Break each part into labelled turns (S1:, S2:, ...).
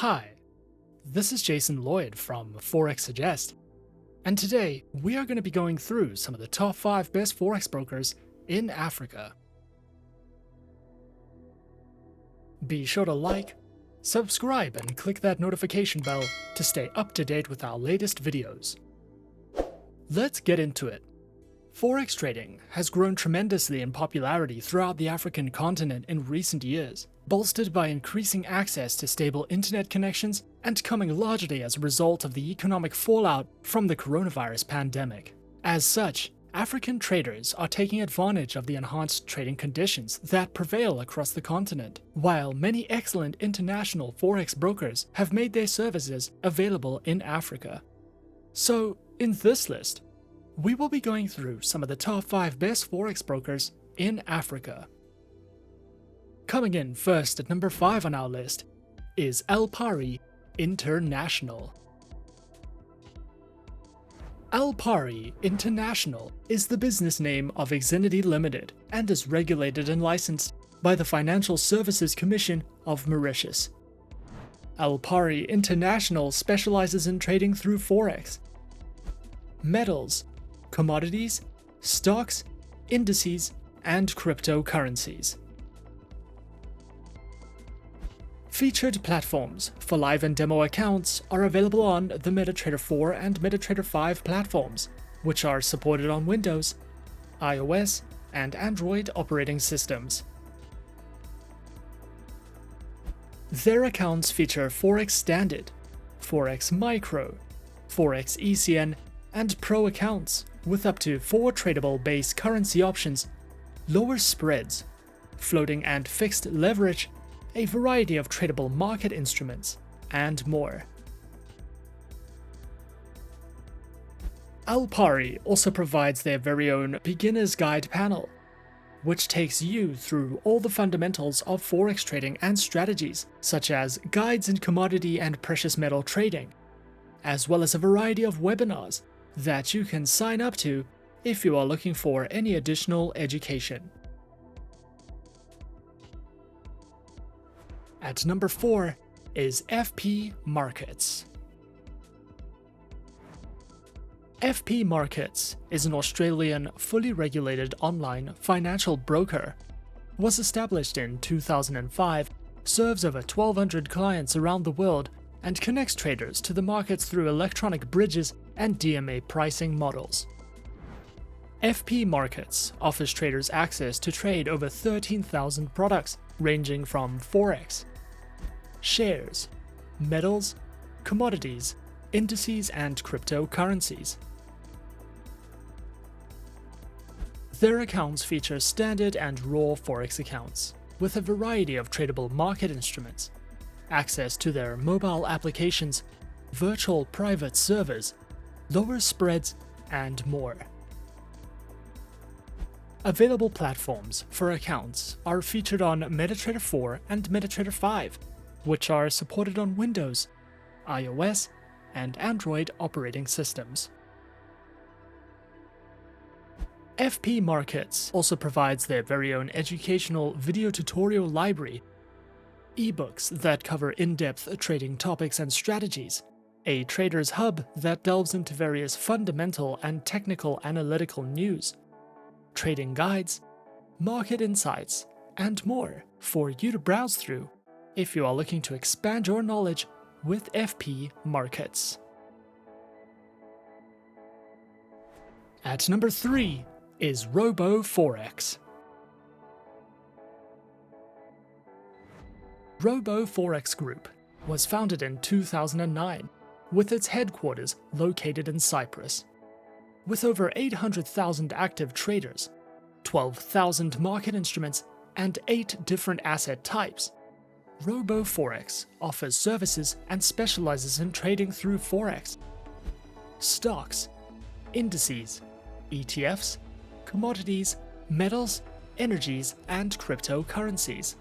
S1: Hi, this is Jason Lloyd from Forexsuggest, and today we are going to be going through some of the top 5 best Forex brokers in Africa. Be sure to like, subscribe, and click that notification bell to stay up to date with our latest videos. Let's get into it. Forex trading has grown tremendously in popularity throughout the African continent in recent years, bolstered by increasing access to stable internet connections and coming largely as a result of the economic fallout from the coronavirus pandemic. As such, African traders are taking advantage of the enhanced trading conditions that prevail across the continent, while many excellent international Forex brokers have made their services available in Africa. So, in this list, we will be going through some of the top 5 best Forex brokers in Africa. Coming in first at number 5 on our list is Alpari International. Alpari International is the business name of Exness Limited and is regulated and licensed by the Financial Services Commission of Mauritius. Alpari International specializes in trading through Forex, metals, commodities, stocks, indices, and cryptocurrencies. Featured platforms for live and demo accounts are available on the MetaTrader 4 and MetaTrader 5 platforms, which are supported on Windows, iOS, and Android operating systems. Their accounts feature Forex Standard, Forex Micro, Forex ECN, and Pro accounts with up to 4 tradable base currency options, lower spreads, floating and fixed leverage, a variety of tradable market instruments, and more. Alpari also provides their very own Beginner's Guide panel, which takes you through all the fundamentals of Forex trading and strategies, such as guides in commodity and precious metal trading, as well as a variety of webinars that you can sign up to if you are looking for any additional education. At number 4 is FP Markets. FP Markets is an Australian fully regulated online financial broker. Was established in 2005, serves over 1,200 clients around the world, and connects traders to the markets through electronic bridges and DMA pricing models. FP Markets offers traders access to trade over 13,000 products ranging from Forex, shares, metals, commodities, indices, and cryptocurrencies. Their accounts feature standard and raw Forex accounts, with a variety of tradable market instruments, access to their mobile applications, virtual private servers, lower spreads, and more. Available platforms for accounts are featured on MetaTrader 4 and MetaTrader 5, which are supported on Windows, iOS, and Android operating systems. FP Markets also provides their very own educational video tutorial library, ebooks that cover in-depth trading topics and strategies, a trader's hub that delves into various fundamental and technical analytical news, trading guides, market insights, and more for you to browse through if you are looking to expand your knowledge with FP Markets. At number 3 is RoboForex. RoboForex Group was founded in 2009, with its headquarters located in Cyprus. With over 800,000 active traders, 12,000 market instruments, and 8 different asset types, RoboForex offers services and specializes in trading through Forex, stocks, indices, ETFs, commodities, metals, energies, and cryptocurrencies.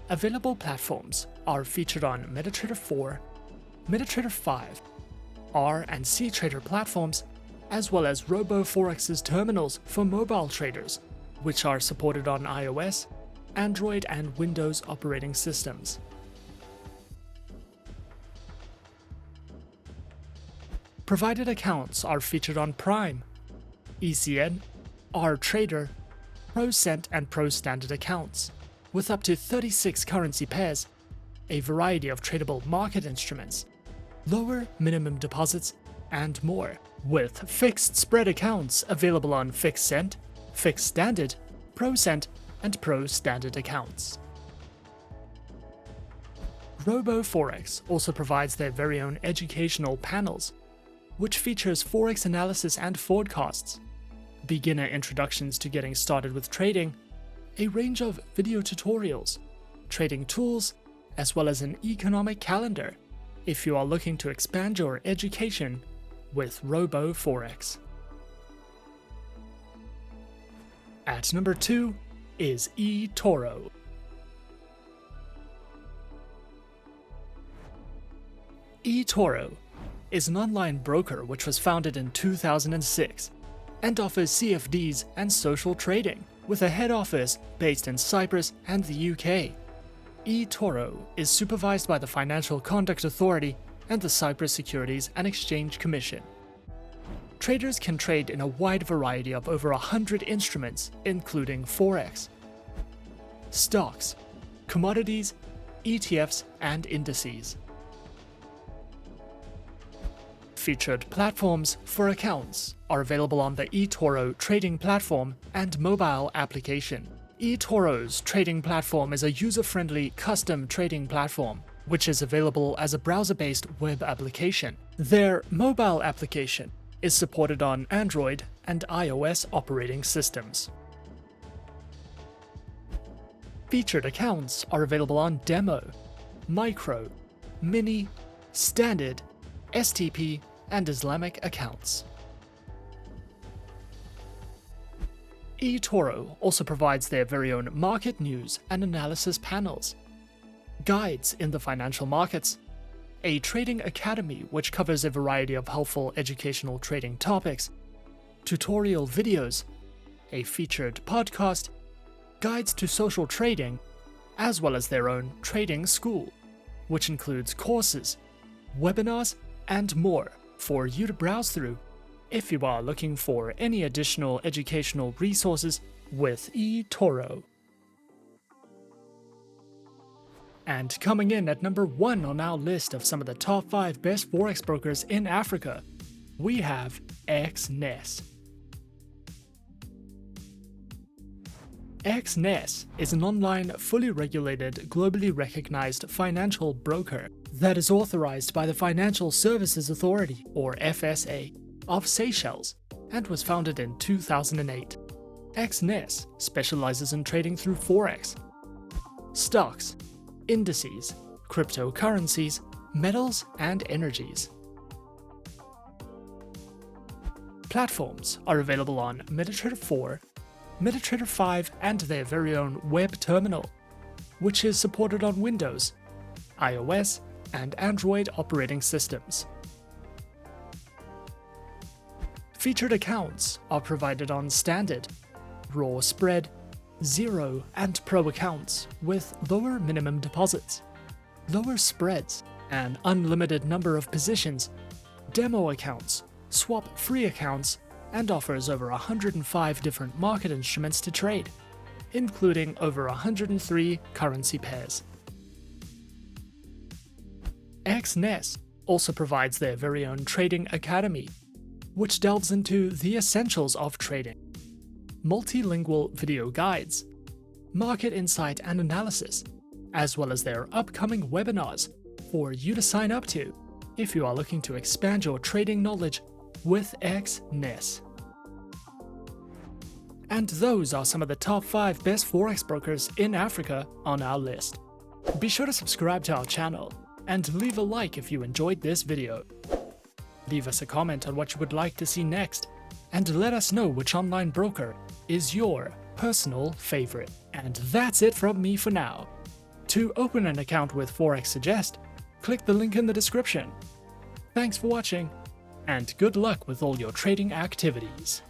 S1: Available platforms are featured on MetaTrader 4, MetaTrader 5, R and C Trader platforms, as well as RoboForex's terminals for mobile traders, which are supported on iOS, Android and Windows operating systems. Provided accounts are featured on Prime, ECN, RTrader, ProCent and ProStandard accounts, with up to 36 currency pairs, a variety of tradable market instruments, lower minimum deposits, and more, with fixed spread accounts available on FixCent, FixStandard, ProCent, and ProStandard accounts. RoboForex also provides their very own educational panels, which features Forex analysis and forecasts, beginner introductions to getting started with trading, a range of video tutorials, trading tools, as well as an economic calendar if you are looking to expand your education with RoboForex. At number 2 is eToro. eToro is an online broker which was founded in 2006 and offers CFDs and social trading, with a head office based in Cyprus and the UK. eToro is supervised by the Financial Conduct Authority and the Cyprus Securities and Exchange Commission. Traders can trade in a wide variety of over 100 instruments, including Forex, stocks, commodities, ETFs, and indices. Featured platforms for accounts are available on the eToro trading platform and mobile application. eToro's trading platform is a user-friendly custom trading platform, which is available as a browser-based web application. Their mobile application is supported on Android and iOS operating systems. Featured accounts are available on Demo, Micro, Mini, Standard, STP, and Islamic accounts. eToro also provides their very own market news and analysis panels, guides in the financial markets, a trading academy which covers a variety of helpful educational trading topics, tutorial videos, a featured podcast, guides to social trading, as well as their own trading school, which includes courses, webinars, and more for you to browse through if you are looking for any additional educational resources with eToro. And coming in at number 1 on our list of some of the top 5 best Forex brokers in Africa, we have Exness. Exness is an online, fully regulated, globally recognized financial broker that is authorized by the Financial Services Authority, or FSA, of Seychelles, and was founded in 2008. Exness specializes in trading through Forex, stocks, indices, cryptocurrencies, metals, and energies. Platforms are available on MetaTrader 4, MetaTrader 5, and their very own web terminal, which is supported on Windows, iOS, and Android operating systems. Featured accounts are provided on Standard, Raw Spread, Zero, and Pro accounts with lower minimum deposits, lower spreads, an unlimited number of positions, demo accounts, swap-free accounts, and offers over 105 different market instruments to trade, including over 103 currency pairs. Exness also provides their very own trading academy, which delves into the essentials of trading, multilingual video guides, market insight and analysis, as well as their upcoming webinars for you to sign up to if you are looking to expand your trading knowledge with Exness. And those are some of the top 5 best Forex brokers in Africa on our list. Be sure to subscribe to our channel and leave a like if you enjoyed this video. Leave us a comment on what you would like to see next, and let us know which online broker is your personal favorite. And that's it from me for now. To open an account with Forexsuggest, click the link in the description. Thanks for watching, and good luck with all your trading activities.